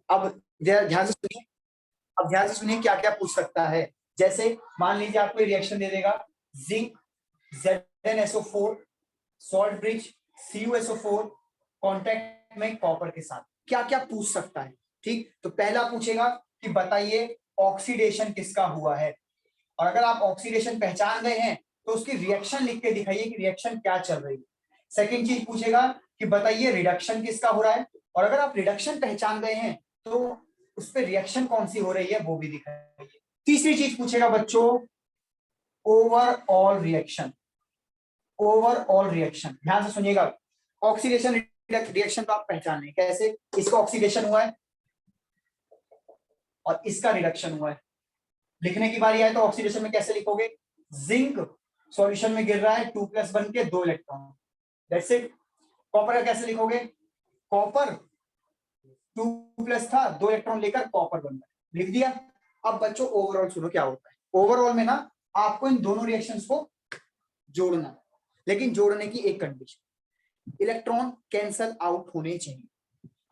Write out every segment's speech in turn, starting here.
अब ध्यान से सुनिए, अब ध्यान से सुनिए क्या क्या पूछ सकता है। जैसे मान लीजिए आपको रिएक्शन दे देगा zinc ZnSO4 salt bridge CuSO4 contact में कॉपर के साथ, क्या क्या पूछ सकता है। ठीक, तो पहला पूछेगा कि बताइए ऑक्सीडेशन किसका हुआ है, और अगर आप ऑक्सीडेशन पहचान गए हैं तो उसकी रिएक्शन लिख के दिखाइए कि रिएक्शन क्या चल रही है। सेकंड चीज पूछेगा कि बताइए रिडक्शन किसका हो रहा है, और अगर आप रिडक्शन पहचान गए हैं तो उस पर रिएक्शन कौन सी हो रही है वो भी दिखाइए। तीसरी चीज पूछेगा बच्चों ओवरऑल रिएक्शन, ओवरऑल रिएक्शन। ध्यान से सुनिएगा, ऑक्सीडेशन रिएक्शन तो आप पहचान लें कैसे, इसका ऑक्सीडेशन हुआ है और इसका रिडक्शन हुआ है। लिखने की बारी आए तो ऑक्सीडेशन में कैसे लिखोगे, जिंक सॉल्यूशन में गिर रहा है 2+ बन के 2 इलेक्ट्रॉन, दैट्स इट। कॉपर का कैसे लिखोगे, कॉपर 2+ था 2 इलेक्ट्रॉन लेकर कॉपर बन गया, लिख दिया। अब बच्चों ओवरऑल सुनो क्या होता है, ओवरऑल में ना आपको इन दोनों रिएक्शंस को जोड़ना, लेकिन जोड़ने की एक कंडीशन, इलेक्ट्रॉन कैंसल आउट होने चाहिए।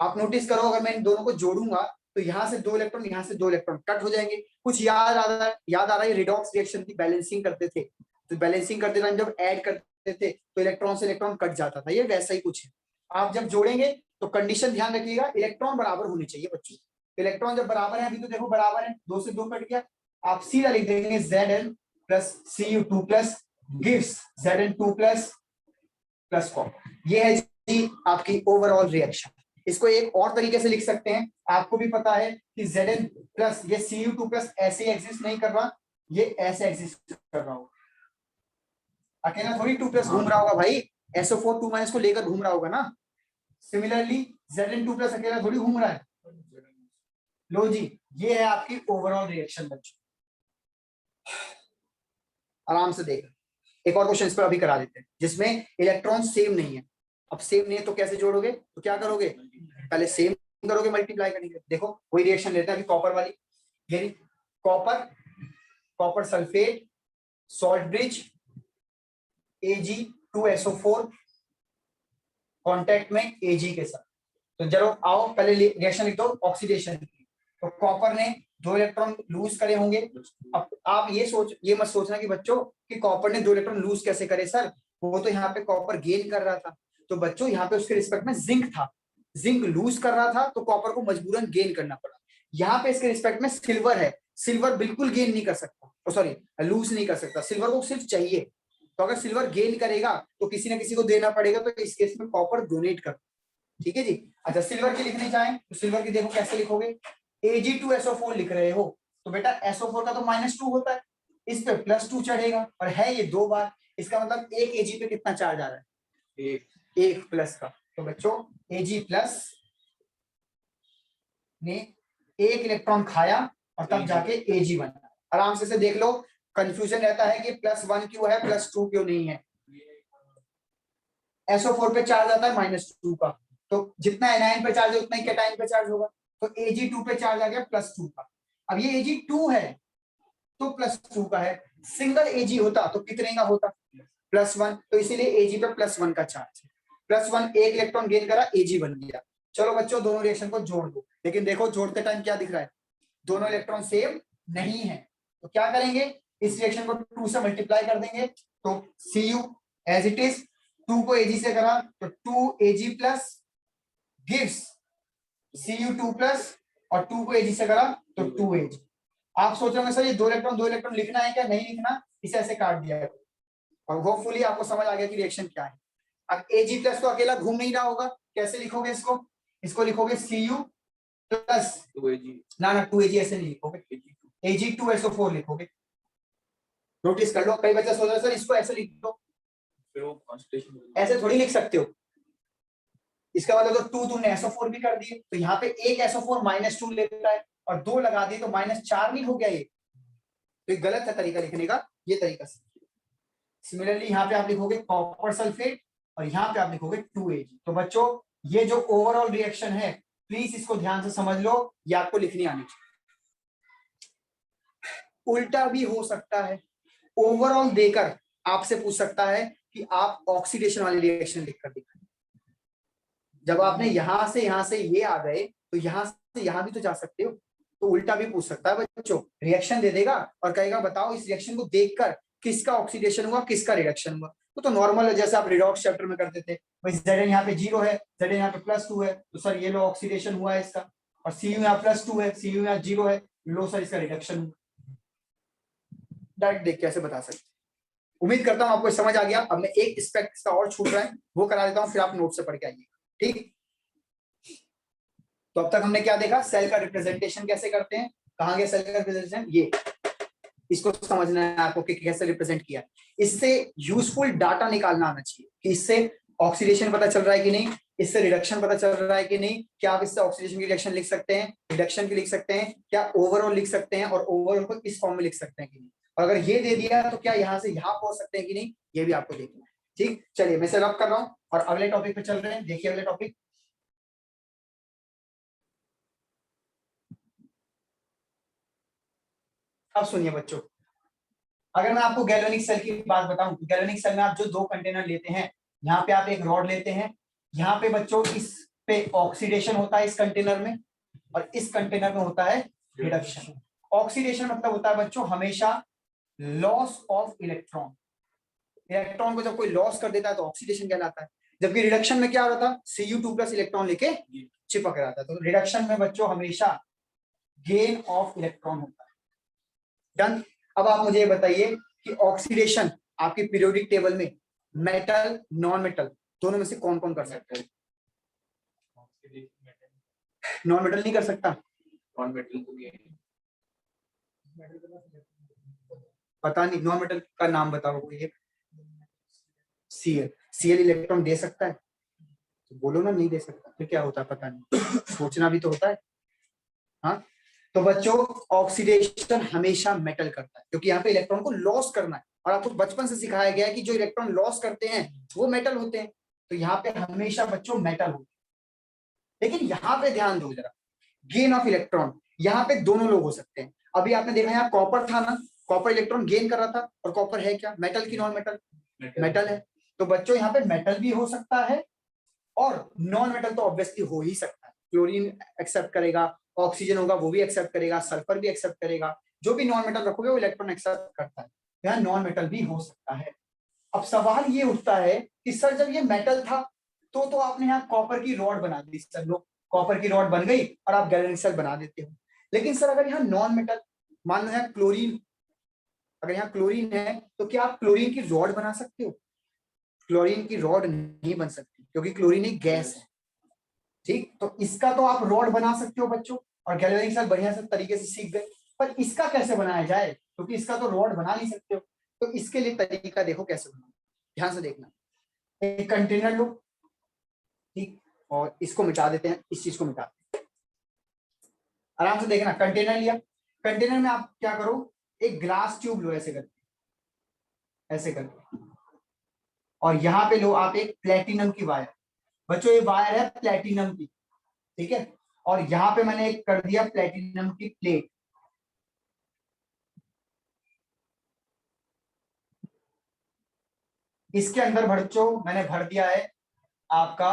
आप नोटिस करो अगर मैं इन दोनों को जोड़ूंगा तो यहाँ से 2 इलेक्ट्रॉन, यहाँ से 2 इलेक्ट्रॉन कट हो जाएंगे। कुछ याद आ रहा है रिडॉक्स रिएक्शन की बैलेंसिंग करते थे, तो बैलेंसिंग करते टाइम जब ऐड करते थे तो इलेक्ट्रॉन से इलेक्ट्रॉन कट जाता था, ये वैसा ही कुछ है। आप जब जोड़ेंगे तो कंडीशन ध्यान रखिएगा इलेक्ट्रॉन बराबर होने चाहिए बच्चों। इलेक्ट्रॉन जब बराबर है, अभी तो देखो बराबर है, 2 से 2 कट गया, आप सीधा लिख देंगे Zn plus Cu2 plus gives Zn2 plus copper. ये है जी आपकी ओवरऑल रिएक्शन। इसको एक और तरीके से लिख सकते हैं, आपको भी पता है कि Zn प्लस ये Cu2 प्लस ऐसे एग्जिस्ट नहीं कर रहा, ये ऐसे एग्जिस्ट कर रहा होगा, अकेला थोड़ी 2+ घूम रहा होगा भाई, SO4 2- को लेकर घूम रहा होगा ना। सिमिलरली Zn2 प्लस अकेला थोड़ी घूम रहा है। लो जी, ये है आपकी ओवरऑल रिएक्शन बच्चों, आराम से देख। एक और क्वेश्चन इस पर अभी करा देते हैं जिसमें इलेक्ट्रॉन सेम नहीं है। अब सेम नहीं है तो कैसे जोड़ोगे, तो क्या करोगे, पहले सेम करोगे, मल्टीप्लाई करेंगे। देखो वही रिएक्शन लेते हैं अभी कॉपर वाली, ये copper, copper sulphate salt bridge Ag2SO4 contact में Ag के साथ। तो चलो आओ पहले रिएक्शन लिख दो ऑक्सीडेशन की। तो कॉपर ने 2 इलेक्ट्रॉन लूज करे होंगे। अब आप ये मत सोचना कि बच्चों कि कॉपर ने 2 इलेक्ट्रॉन लूज कैसे करे सर, वो तो यहाँ पे कॉपर गेन कर रहा था। तो बच्चों यहाँ पे उसके रिस्पेक्ट में जिंक था, जिंक लूज कर रहा था तो कॉपर को मजबूरन गेन करना पड़ा। यहाँ पे इसके रिस्पेक्ट में सिल्वर है, सिल्वर बिल्कुल गेन नहीं कर सकता, सॉरी लूज नहीं कर सकता, सिल्वर को सिर्फ चाहिए। तो अगर सिल्वर गेन करेगा तो किसी ना किसी को देना पड़ेगा, तो इस केस में कॉपर डोनेट कर। ठीक है जी। अच्छा सिल्वर की लिखनी चाहें तो सिल्वर की देखो कैसे लिखोगे, Ag2SO4 लिख रहे हो तो बेटा SO4 का तो -2 होता है, इस पे +2 चढ़ेगा और है ये 2 बार, इसका मतलब एक Ag पे कितना चार्ज आ रहा है, एक प्लस का। तो बच्चों Ag प्लस ने 1 इलेक्ट्रॉन खाया और तब जाके Ag बना। आराम से देख लो, कंफ्यूजन रहता है कि +1 क्यों है +2 क्यों नहीं है। SO4 पे चार्ज आता है -2 का, तो जितना एनायन पे चार्ज है उतना ही कैटायन पे चार्ज होगा, तो Ag2 पे चार्ज आ गया +2 का। अब ये Ag2 है तो +2 का है, सिंगल Ag होता तो कितने का होता, +1, तो इसीलिए Ag पे +1 का चार्ज है। +1 एक इलेक्ट्रॉन गेन करा, Ag बन गया। चलो बच्चों दोनों रिएक्शन को जोड़ दो, लेकिन देखो जोड़ते टाइम क्या दिख रहा है, दोनों इलेक्ट्रॉन सेम नहीं है। तो क्या करेंगे, इस रिएक्शन को 2 से मल्टीप्लाई कर देंगे, तो Cu एज इट इज, 2 को Ag से करा तो 2Ag plus gives Cu2 plus, और 2 को Ag से करा तो 2Ag। आप सोच रहे होंगे सर ये 2 इलेक्ट्रॉन लिखना है क्या, नहीं लिखना, इसे ऐसे काट दिया है। और होपफुली आपको समझ आ गया कि रिएक्शन क्या है। अब Ag प्लस तो अकेला घूम नहीं रहा होगा, कैसे लिखोगे इसको, इसको लिखोगे Cu प्लस 2Ag, ना 2Ag ऐसे नहीं लिखोगे, Ag2SO4 लिखोगे। नोटिस कर लो, कई बच्चे सोच रहे सर इसको ऐसे लिख दो, ऐसे थोड़ी लिख सकते हो, इसका मतलब तो 2 तुमने SO4 भी कर दिए, तो यहाँ पे एक SO4 -2 लेता है और 2 लगा दिए तो -4 नहीं हो गया ये, तो ये गलत है तरीका लिखने का, ये तरीका से। सिमिलरली यहाँ पे आप लिखोगे कॉपर सल्फेट और यहाँ पे आप लिखोगे 2Ag। तो बच्चों ये जो ओवरऑल रिएक्शन है प्लीज इसको ध्यान से समझ लो, ये आपको लिखनी आनी चाहिए। उल्टा भी हो सकता है, ओवरऑल देकर आपसे पूछ सकता है कि आप ऑक्सीडेशन वाली रिएक्शन लिखकर दिखाएं। जब आपने यहां से ये आ गए तो यहाँ से यहाँ भी तो जा सकते हो। तो उल्टा भी पूछ सकता है बच्चों, रिएक्शन दे देगा और कहेगा बताओ इस रिएक्शन को देखकर किसका ऑक्सीडेशन हुआ किसका रिडक्शन हुआ। तो नॉर्मल है, जैसे आप रिडॉक्स चैप्टर में करते थे, भाई Zn यहाँ पे 0 है, Zn यहाँ पे +2 है, तो सर ये लो ऑक्सीडेशन हुआ है इसका, और Cu यहाँ +2 है, Cu यहाँ 0 है, लो सर इसका रिडक्शन हुआ। डायरेक्ट देख के ऐसे बता सकते। उम्मीद करता हूँ आपको समझ आ गया। अब मैं एक एस्पेक्ट का और छूट रहा है वो करा देता हूँ, फिर आप नोट से पढ़ के आइए, ठीक। तो अब तक हमने क्या देखा, सेल का रिप्रेजेंटेशन कैसे करते हैं, कहाँ गया सेल का रिप्रेजेंटेशन, ये इसको समझना है आपको कि कैसे रिप्रेजेंट किया। इससे यूजफुल डाटा निकालना आना चाहिए कि इससे ऑक्सीडेशन पता चल रहा है कि नहीं, इससे रिडक्शन पता चल रहा है कि नहीं, क्या आप इससे ऑक्सीडेशन की रिएक्शन लिख सकते हैं, रिडक्शन की लिख सकते हैं, क्या ओवरऑल लिख सकते हैं और ओवरऑल को इस फॉर्म में लिख सकते हैं कि नहीं, और अगर ये दे दिया तो क्या यहाँ से यहाँ पहुंच सकते हैं कि नहीं, ये भी आपको देखना है, ठीक। चलिए मैं रब कर रहा हूँ और अगले टॉपिक पे चल रहे हैं। देखिए अगले टॉपिक, अब सुनिए बच्चों, अगर मैं आपको गैल्वेनिक सेल की बात बताऊं तो गैल्वेनिक सेल में आप जो 2 कंटेनर लेते हैं, यहाँ पे आप एक रॉड लेते हैं, यहाँ पे बच्चों इस पे ऑक्सीडेशन होता है इस कंटेनर में, और इस कंटेनर में होता है रिडक्शन। ऑक्सीडेशन मतलब होता है बच्चों हमेशा लॉस ऑफ इलेक्ट्रॉन, इलेक्ट्रॉन को जब कोई लॉस कर देता है तो ऑक्सीडेशन कहलाता है, जबकि रिडक्शन में क्या हो रहा था, Cu2+ इलेक्ट्रॉन लेके चिपक रहा था। तो रिडक्शन में बच्चों हमेशा गेन ऑफ इलेक्ट्रॉन होता है। डन। अब आप मुझे बताइए कि ऑक्सीडेशन आपके पीरियोडिक टेबल में मेटल नॉन मेटल दोनों में से कौन कौन कर सकता है? नॉन मेटल नहीं कर सकता, नॉन मेटल पता नहीं, नॉन मेटल का नाम बताओ कोई। Cl इलेक्ट्रॉन दे सकता है, तो बोलो ना नहीं दे सकता, फिर क्या होता है पता नहीं, सोचना भी तो होता है। हाँ, तो बच्चों ऑक्सीडेशन हमेशा मेटल करता है क्योंकि यहाँ पे इलेक्ट्रॉन को लॉस करना है, और आपको बचपन से सिखाया गया है कि जो इलेक्ट्रॉन लॉस करते हैं वो मेटल होते हैं, तो यहाँ पे हमेशा बच्चों मेटल होते हैं। लेकिन यहाँ पे ध्यान दो जरा, गेन ऑफ इलेक्ट्रॉन, यहाँ पे दोनों लोग हो सकते हैं। अभी आपने देखा यहाँ कॉपर था ना, कॉपर इलेक्ट्रॉन गेन कर रहा था, और कॉपर है क्या, मेटल की नॉन मेटल, मेटल है। तो बच्चों यहाँ पे मेटल भी हो सकता है और नॉन मेटल तो ऑब्वियसली हो ही सकता है। क्लोरीन एक्सेप्ट करेगा, ऑक्सीजन होगा वो भी एक्सेप्ट करेगा, सल्फर भी एक्सेप्ट करेगा, जो भी नॉन मेटल रखोगे वो इलेक्ट्रॉन एक्सेप्ट करता है, यहाँ नॉन मेटल भी हो सकता है। अब सवाल ये उठता है कि सर जब ये मेटल था तो आपने यहाँ कॉपर की रॉड बना दी, सर लो कॉपर की रॉड बन गई और आप गैल्वेनिक सेल बना देते हो। लेकिन सर अगर यहाँ नॉन मेटल, मान लो यहाँ क्लोरीन, अगर यहाँ क्लोरीन है तो क्या आप क्लोरीन की रॉड बना सकते हो? क्लोरीन की रॉड नहीं बन सकती क्योंकि क्लोरीन एक गैस है, ठीक। तो इसका तो आप रॉड बना सकते हो बच्चों, और गैल्वेनिक सेल बढ़िया से तरीके से सीख गए, पर इसका कैसे बनाया जाए, क्योंकि इसका तो रॉड बना नहीं सकते हो। तो इसके लिए तरीका देखो कैसे बनाना, ध्यान से देखना। एक कंटेनर लो, ठीक, और इसको मिटा देते हैं, इस चीज को मिटा देते हैं, आराम से देखना। कंटेनर लिया, कंटेनर में आप क्या करो, एक ग्लास ट्यूब लो ऐसे करके, ऐसे करके, और यहाँ पे लो आप एक प्लेटिनम की वायर, बच्चों ये वायर है प्लेटिनम की, ठीक है, और यहाँ पे मैंने एक कर दिया प्लेटिनम की प्लेट, इसके अंदर बच्चों मैंने भर दिया है आपका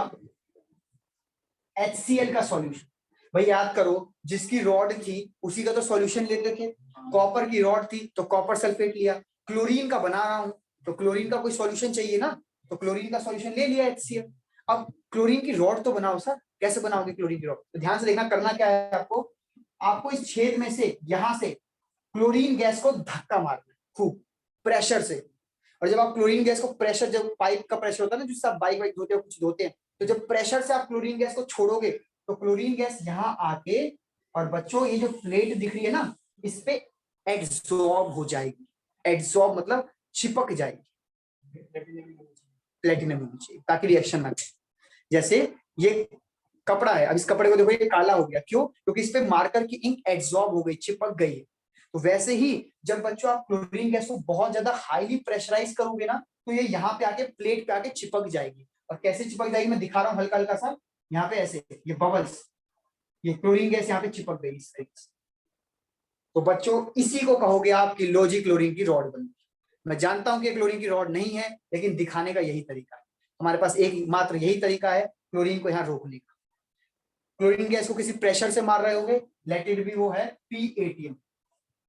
HCl का सॉल्यूशन। भाई याद करो, जिसकी रॉड थी उसी का तो सॉल्यूशन लेते थे, कॉपर की रॉड थी तो कॉपर सल्फेट लिया, क्लोरीन का बना रहा हूं तो क्लोरीन का कोई सॉल्यूशन चाहिए ना, तो क्लोरीन का सॉल्यूशन ले लिया HCl। अब क्लोरीन की रॉड तो बनाओ सर, कैसे बनाओगे क्लोरीन की रॉड, तो ध्यान से देखना, करना क्या है आपको, आपको इस छेद में से यहां से क्लोरीन गैस को धक्का मारना खूब प्रेशर से, और जब आप क्लोरीन गैस को प्रेशर, जब पाइप का प्रेशर होता है ना, जिससे आप बाइक वाइक धोते हो कुछ धोते हैं, तो जब प्रेशर से आप क्लोरीन गैस को छोड़ोगे तो क्लोरीन गैस यहाँ आके, और बच्चों ये जो प्लेट दिख रही है ना, इस पे एड्सॉर्ब हो जाएगी, एड्सॉर्ब मतलब चिपक जाएगी, प्लेटिनम होनी चाहिए ताकि रिएक्शन ना करे। जैसे ये कपड़ा है, अब इस कपड़े को देखो ये काला हो गया, क्यों, क्योंकि इस पे मार्कर की इंक एड्सॉर्ब हो गई, चिपक गई है। तो वैसे ही जब बच्चों आप क्लोरीन गैस को बहुत ज्यादा हाईली प्रेशराइज करोगे ना, तो ये यहाँ पे आके प्लेट पे आके चिपक जाएगी, और कैसे चिपक जाएगी मैं दिखा रहा हूँ हल्का हल्का सा, यहाँ पे ऐसे ये बबल्स, ये क्लोरीन गैस यहाँ पे चिपक गई इस तरीके से। तो बच्चों इसी को कहोगे आप कि लो जी क्लोरीन की रॉड बनी। मैं जानता हूं कि क्लोरीन की रॉड नहीं है, लेकिन दिखाने का यही तरीका है, हमारे पास एक मात्र यही तरीका है क्लोरीन को यहाँ रोकने का। क्लोरीन गैस को किसी प्रेशर से मार रहे होंगे, लेट इट बी वो है P-ATM।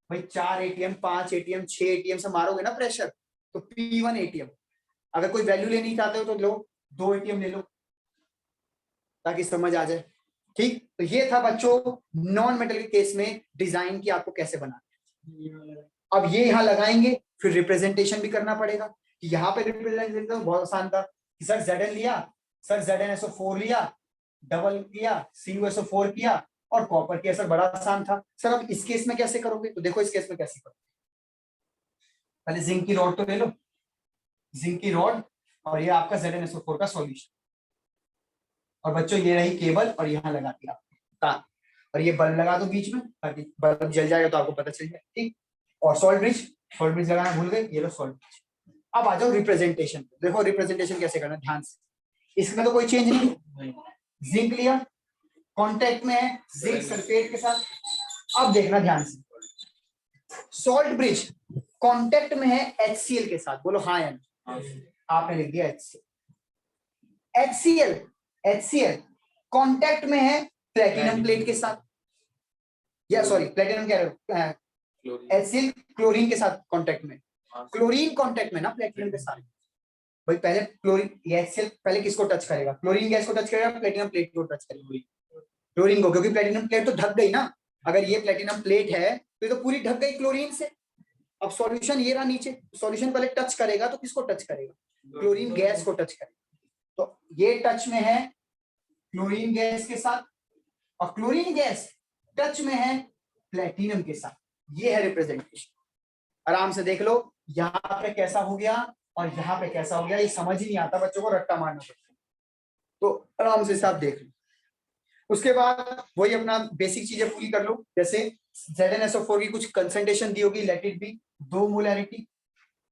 भाई 4 ATM 5 ATM 6 ATM से मारोगे ना प्रेशर, तो P1 ATM। अगर कोई वैल्यू लेनी चाहते हो तो लो 2 ATM ले लो, ताकि समझ आ जाए। ठीक, तो ये था बच्चों नॉन मेटल के केस में डिजाइन की आपको कैसे बनाना। अब ये यहाँ लगाएंगे, फिर रिप्रेजेंटेशन भी करना पड़ेगा। कि यहाँ पे रिप्रेजेंटेशन बहुत आसान था कि सर Zn लिया, सर ZnSO4 लिया, डबल किया, CuSO4 किया और कॉपर किया। सर बड़ा आसान था। सर अब इस केस में कैसे करोगे, तो देखो इस केस में कैसे करोगे। पहले जिंक की रॉड तो ले लो, जिंक की रॉड, और ये आपका ZnSO4 का सॉल्यूशन। और बच्चों ये रही केबल, और यहाँ लगा दिया तार, और ये बल्ब लगा दो बीच में ताकि बल्ब जल जाएगा तो आपको पता चल जाए। ठीक, और सॉल्ट ब्रिज लगाना भूल गए, ये लो सॉल्ट ब्रिज। अब आ जाओ रिप्रेजेंटेशन। देखो रिप्रेजेंटेशन कैसे करना, ध्यान से। इसमें तो कोई चेंज नहीं, जिंक लिया, कांटेक्ट में है जिंक सल्फेट के साथ। अब देखना ध्यान से, सॉल्ट ब्रिज कांटेक्ट में है HCl के साथ। बोलो हाँ या नहीं, आपने लिख दिया HCl कांटेक्ट में है प्लेटिनम प्लेट के साथ, या सॉरी प्लेटिनम क्या है, HCl क्लोरीन के साथ कांटेक्ट में, क्लोरीन कांटेक्ट में ना प्लेटिनम के साथ। भाई पहले क्लोरीन, HCl पहले किसको टच करेगा, क्लोरीन गैस को टच करेगा, प्लेटिनम प्लेट को टच करेगा, क्लोरीन को, क्योंकि प्लेटिनम प्लेट तो ढक गई ना। अगर ये प्लेटिनम प्लेट है तो ये तो पूरी ढक गई क्लोरीन से। अब सॉल्यूशन ये रहा नीचे, सॉल्यूशन पहले टच करेगा तो किसको टच करेगा, क्लोरीन गैस को टच करेगा। तो ये टच में है क्लोरीन गैस के साथ, और क्लोरीन गैस टच में है प्लेटिनम के साथ। ये है रिप्रेजेंटेशन। आराम से देख लो यहाँ पे कैसा हो गया और यहाँ पे कैसा हो गया, ये समझ ही नहीं आता बच्चों को, रट्टा मारना पड़ता है। तो आराम से आप देख लो। उसके बाद वही अपना बेसिक चीजें पूरी कर लो, जैसे ZnSO4 की कुछ कंसंट्रेशन दी होगी, लेट इट बी 2 मोलैरिटी,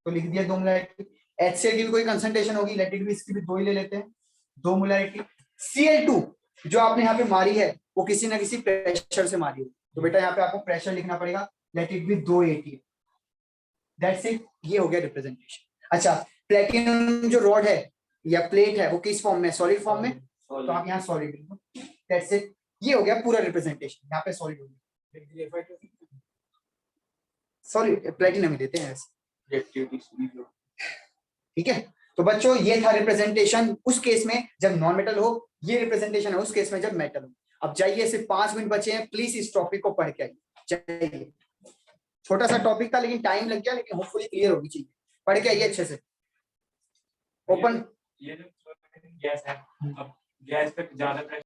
तो लिख दिया 2 मोलैरिटी। HCl की भी कोई कंसंट्रेशन होगी, लेट इट बी, इसकी भी 2 ही ले लेते हैं, 2 मोलैरिटी। Cl2 जो आपने यहाँ पे मारी है वो किसी ना किसी प्रेशर से मारी है, तो बेटा यहाँ पे आपको प्रेशर लिखना पड़ेगा, let it be 280। That's it, ये हो गया रिप्रेजेंटेशन। अच्छा, प्लेटिनम जो रॉड है या प्लेट है वो किस फॉर्म में, सॉलिड फॉर्म में, तो आप यहाँ सॉलिड लिखो। दैट्स इट, ये हो गया पूरा रिप्रेजेंटेशन। यहाँ पे सॉलिड हो गया, सॉलिड प्लेटिनम ही देते हैं ऐसे। ठीक है, तो बच्चों ये था रिप्रेजेंटेशन उस केस में जब नॉन मेटल हो, ये रिप्रेजेंटेशन है उस केस में जब मेटल हो। अब जाइए, सिर्फ 5 मिनट बचे हैं, प्लीज इस टॉपिक को पढ़ के आइए। चाहिए, छोटा सा टॉपिक था लेकिन टाइम लग गया, लेकिन होपफुली क्लियर होगी चीज। पढ़ के आइए अच्छे से। ओपन, ये गैस है, अब गैस पे ज्यादा